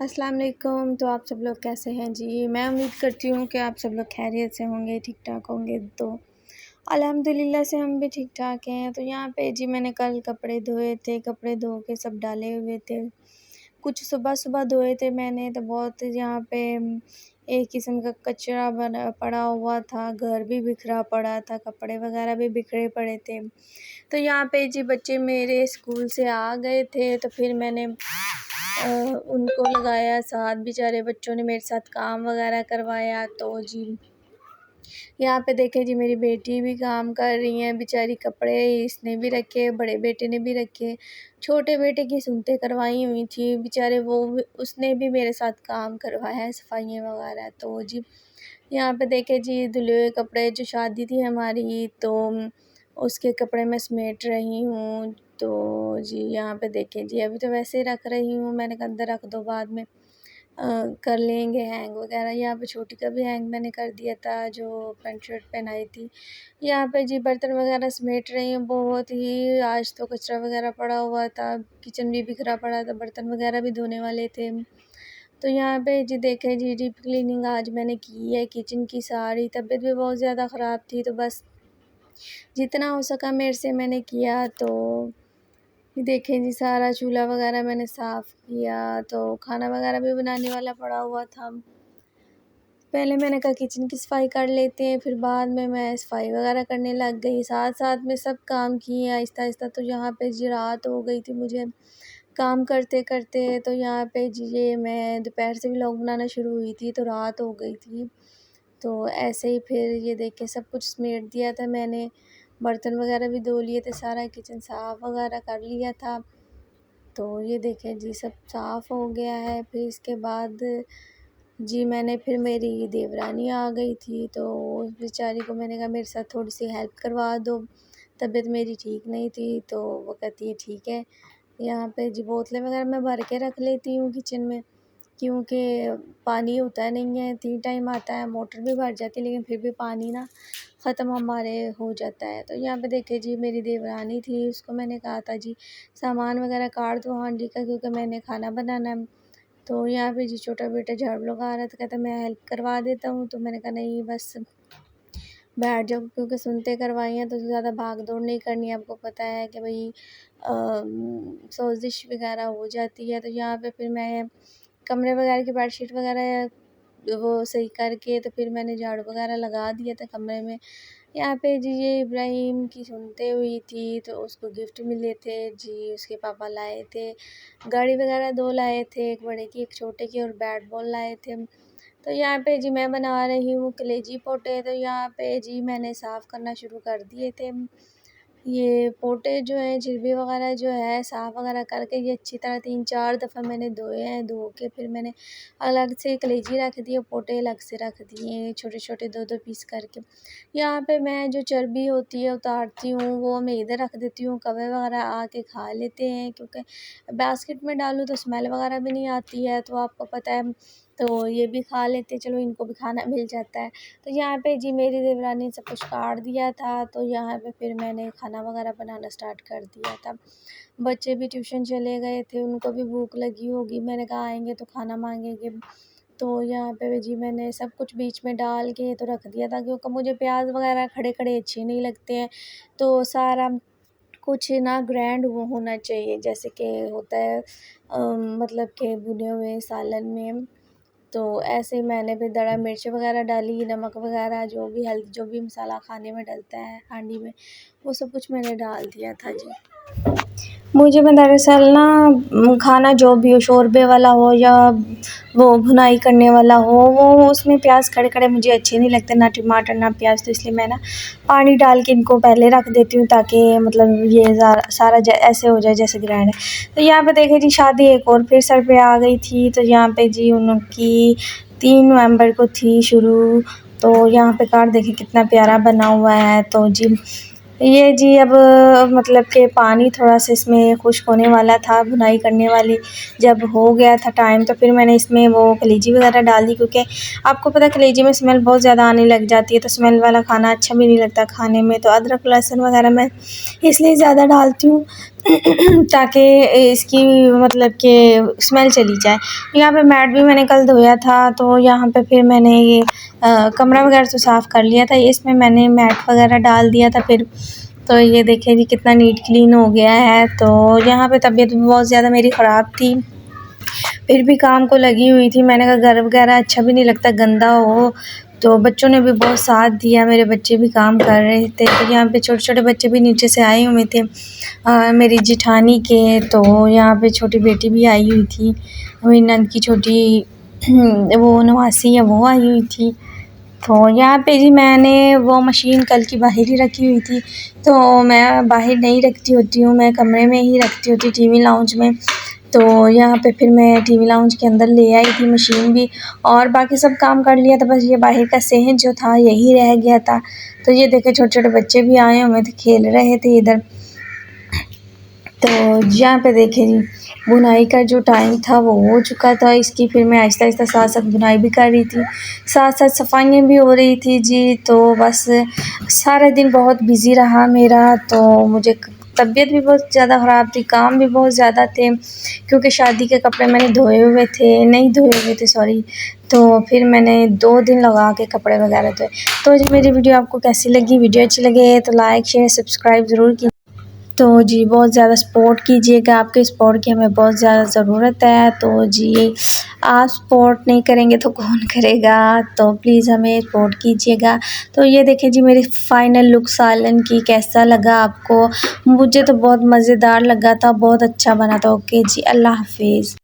अस्सलाम वालेकुम। तो आप सब लोग कैसे हैं जी। मैं उम्मीद करती हूँ कि आप सब लोग खैरियत से होंगे, ठीक ठाक होंगे। तो अल्हम्दुलिल्लाह से हम भी ठीक ठाक हैं। तो यहाँ पे जी मैंने कल कपड़े धोए थे, कपड़े धो के सब डाले हुए थे। कुछ सुबह सुबह धोए थे मैंने, तो बहुत यहाँ पे एक किस्म का कचरा बना पड़ा हुआ था, घर भी बिखरा पड़ा था, कपड़े वगैरह भी बिखरे पड़े थे। तो यहाँ पे जी बच्चे मेरे स्कूल से आ गए थे, तो फिर मैंने उनको लगाया साथ। बेचारे बच्चों ने मेरे साथ काम वगैरह करवाया। तो जी यहाँ पे देखें जी मेरी बेटी भी काम कर रही है बेचारी, कपड़े इसने भी रखे, बड़े बेटे ने भी रखे। छोटे बेटे की सुनते करवाई हुई थी बेचारे, उसने भी मेरे साथ काम करवाया है, सफाइयाँ वगैरह। तो जी यहाँ पे देखे जी धुले हुए कपड़े, जो शादी थी हमारी तो उसके कपड़े मैं समेट रही हूँ। तो जी यहाँ पे देखें जी अभी तो वैसे ही रख रही हूँ, मैंने कहा अंदर रख दो, बाद में कर लेंगे हैंग वगैरह। यहाँ पे छोटी का भी हैंग मैंने कर दिया था, जो पैंट शर्ट पहनाई थी। यहाँ पे जी बर्तन वगैरह समेट रही हूँ। बहुत ही आज तो कचरा वगैरह पड़ा हुआ था, किचन भी बिखरा पड़ा था, बर्तन वगैरह भी धोने वाले थे। तो यहाँ पे जी देखें जी डीप क्लीनिंग आज मैंने की है किचन की सारी। तबीयत भी बहुत ज़्यादा ख़राब थी, तो बस जितना हो सका मेरे से मैंने किया। तो ये देखें जी सारा चूल्हा वगैरह मैंने साफ़ किया। तो खाना वगैरह भी बनाने वाला पड़ा हुआ था। पहले मैंने कहा किचन की सफाई कर लेते हैं, फिर बाद में मैं सफाई वगैरह करने लग गई। साथ साथ में सब काम किए आहिस्ता आहिस्ता। तो यहाँ पे जी रात हो गई थी मुझे काम करते करते। तो यहाँ पे जी ये मैं दोपहर से व्लॉग बनाना शुरू हुई थी, तो रात हो गई थी। तो ऐसे ही फिर ये देख के सब कुछ समेट दिया था मैंने, बर्तन वगैरह भी धो लिए थे, सारा किचन साफ़ वगैरह कर लिया था। तो ये देखें जी सब साफ़ हो गया है। फिर इसके बाद जी मैंने फिर मेरी देवरानी आ गई थी, तो उस बेचारी को मैंने कहा मेरे साथ थोड़ी सी हेल्प करवा दो, तबीयत मेरी ठीक नहीं थी। तो वो कहती है ठीक है। यहाँ पे जी बोतलें वगैरह मैं भर के रख लेती हूँ किचन में, क्योंकि पानी होता नहीं है, 3 टाइम आता है, मोटर भी भर जाती है, लेकिन फिर भी पानी ना ख़त्म हमारे हो जाता है। तो यहाँ पे देखिए जी मेरी देवरानी थी, उसको मैंने कहा था जी सामान वगैरह काट दो हांडी का, क्योंकि मैंने खाना बनाना है। तो यहाँ पे जी छोटा बेटा झाड़ू लगा रहा था, कहता मैं हेल्प करवा देता हूँ। तो मैंने कहा नहीं बस बैठ जाओ, क्योंकि सुनते करवाई हैं तो ज़्यादा भाग दौड़ नहीं करनी। आपको पता है कि भाई सोजिश वगैरह हो जाती है। तो यहाँ पे फिर मैं कमरे वगैरह की बेडशीट वगैरह वो सही करके, तो फिर मैंने झाड़ू वगैरह लगा दिया था कमरे में। यहाँ पे जी ये इब्राहिम की सुनते हुई थी, तो उसको गिफ्ट मिले थे जी, उसके पापा लाए थे। गाड़ी वगैरह 2 लाए थे, एक बड़े की एक छोटे की, और बैट बॉल लाए थे। तो यहाँ पे जी मैं बना रही हूँ कलेजी पोटे। तो यहाँ पे जी मैंने साफ़ करना शुरू कर दिए थे। ये पोटे जो हैं चिरबी वगैरह जो है साफ़ वगैरह करके ये अच्छी तरह 3-4 दफ़ा मैंने धोए हैं। धो के फिर मैंने अलग से कलेजी रख दी, पोटे अलग से रख दिए छोटे छोटे 2-2 पीस करके। यहाँ पे मैं जो चर्बी होती है उतारती हूँ, वो मैं इधर रख देती हूँ, कौवे वगैरह आके खा लेते हैं, क्योंकि बास्केट में डालूँ तो स्मेल वगैरह भी नहीं आती है, तो आपको पता है। तो ये भी खा लेते हैं, चलो इनको भी खाना मिल जाता है। तो यहाँ पे जी मेरी देवरानी ने सब कुछ काट दिया था। तो यहाँ पे फिर मैंने खाना वगैरह बनाना स्टार्ट कर दिया था। बच्चे भी ट्यूशन चले गए थे, उनको भी भूख लगी होगी, मैंने कहा आएंगे तो खाना मांगेंगे। तो यहाँ पे जी मैंने सब कुछ बीच में डाल के तो रख दिया था, क्योंकि मुझे प्याज वगैरह खड़े खड़े अच्छे नहीं लगते हैं। तो सारा कुछ ना ग्रैंड वो होना चाहिए, जैसे कि होता है मतलब कि भुने हुए सालन में। तो ऐसे ही मैंने फिर दड़ा मिर्च वगैरह डाली, नमक वगैरह जो भी हल्दी जो भी मसाला खाने में डलता है हांडी में, वो सब कुछ मैंने डाल दिया था जी। मुझे मैं दरअसल ना खाना जो भी हो, शोरबे वाला हो या वो भुनाई करने वाला हो, वो उसमें प्याज खड़े खड़े मुझे अच्छे नहीं लगते, ना टमाटर ना प्याज। तो इसलिए मैं ना पानी डाल के इनको पहले रख देती हूँ, ताकि मतलब ये सारा ऐसे हो जाए जैसे ग्रैंड है। तो यहाँ पे देखे जी शादी एक और फिर सर पे आ गई थी। तो यहाँ पे जी उनकी 3 नवंबर को थी शुरू। तो यहाँ पे कार्ड देखे कितना प्यारा बना हुआ है। तो जी ये जी अब मतलब कि पानी थोड़ा सा इसमें खुश्क होने वाला था, भुनाई करने वाली जब हो गया था टाइम, तो फिर मैंने इसमें वो कलेजी वगैरह डाल दी, क्योंकि आपको पता है कलेजी में स्मेल बहुत ज़्यादा आने लग जाती है, तो स्मेल वाला खाना अच्छा भी नहीं लगता खाने में। तो अदरक लहसुन वगैरह मैं इसलिए ज़्यादा डालती हूँ, ताकि इसकी मतलब कि स्मेल चली जाए। यहाँ पे मैट भी मैंने कल धोया था, तो यहाँ पे फिर मैंने ये कमरा वगैरह तो साफ़ कर लिया था, इसमें मैंने मैट वगैरह डाल दिया था फिर। तो ये देखिए जी कितना नीट क्लीन हो गया है। तो यहाँ पे तबीयत भी बहुत ज़्यादा मेरी ख़राब थी, फिर भी काम को लगी हुई थी। मैंने कहा घर वगैरह अच्छा भी नहीं लगता गंदा हो, तो बच्चों ने भी बहुत साथ दिया, मेरे बच्चे भी काम कर रहे थे। तो यहाँ पे छोटे-छोटे बच्चे भी नीचे से आए हुए थे मेरी जेठानी के, तो यहाँ पे छोटी बेटी भी आई हुई थी, मेरी नंद की छोटी वो नवासी है वो आई हुई थी। तो यहाँ पे जी मैंने वो मशीन कल की बाहर ही रखी हुई थी, तो मैं बाहर नहीं रखती होती हूँ, मैं कमरे में ही रखती होती टीवी लाउंज में। तो यहाँ पे फिर मैं टीवी लाउंज के अंदर ले आई थी मशीन भी, और बाकी सब काम कर लिया था, बस ये बाहर का सहन जो था यही रह गया था। तो ये देखे छोटे-छोटे बच्चे भी आए हुए थे, खेल रहे थे इधर। तो यहाँ पे देखें जी बुनाई का जो टाइम था वो हो चुका था इसकी, फिर मैं आहिस्ता-आहिस्ता साथ-साथ बुनाई भी कर रही थी, साथ-साथ सफाइयाँ भी हो रही थी जी। तो बस सारा दिन बहुत बिज़ी रहा मेरा, तो मुझे तबीयत भी बहुत ज़्यादा ख़राब थी, काम भी बहुत ज़्यादा थे, क्योंकि शादी के कपड़े मैंने धोए हुए थे नहीं धोए हुए थे सॉरी। तो फिर मैंने 2 दिन लगा के कपड़े वगैरह धोए। तो जी मेरी वीडियो आपको कैसी लगी? वीडियो अच्छी लगे तो लाइक शेयर सब्सक्राइब ज़रूर कीजिए। तो जी बहुत ज़्यादा सपोर्ट कीजिएगा, आपके सपोर्ट की हमें बहुत ज़्यादा ज़रूरत है। तो जी आप सपोर्ट नहीं करेंगे तो कौन करेगा, तो प्लीज़ हमें सपोर्ट कीजिएगा। तो ये देखें जी मेरी फ़ाइनल लुक सालन की, कैसा लगा आपको? मुझे तो बहुत मज़ेदार लगा था, बहुत अच्छा बना था। ओके जी, अल्लाह हाफ़िज़।